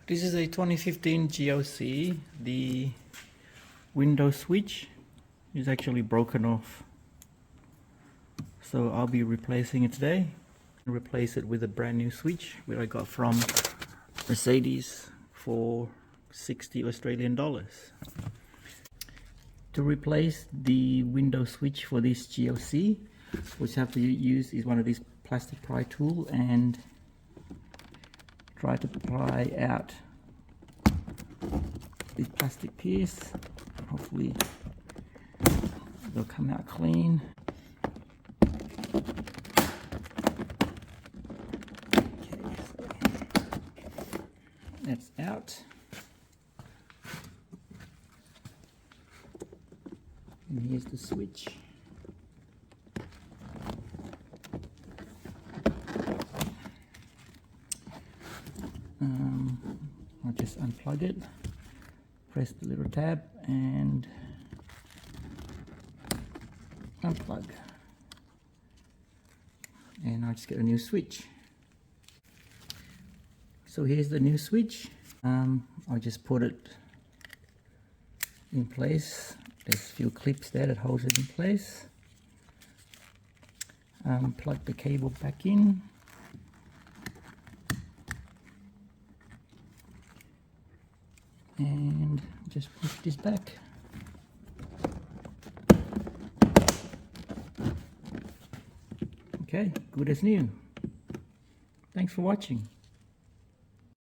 This is a 2015 GLC. The window switch is actually broken off, so I'll be replacing it today. Replace it with a brand new switch which I got from Mercedes for 60 Australian dollars. To replace the window switch for this GLC, what you have to use is one of these plastic pry tool and try to pry out this plastic piece. Hopefully they'll come out clean. Okay, so that's out. And here's the switch. I'll just unplug it, press the little tab and unplug, and I'll just get a new switch. So here's the new switch. I'll just put it in place. There's a few clips there that holds it in place. Plug the cable back in. And just push this back. Okay, good as new. Thanks for watching.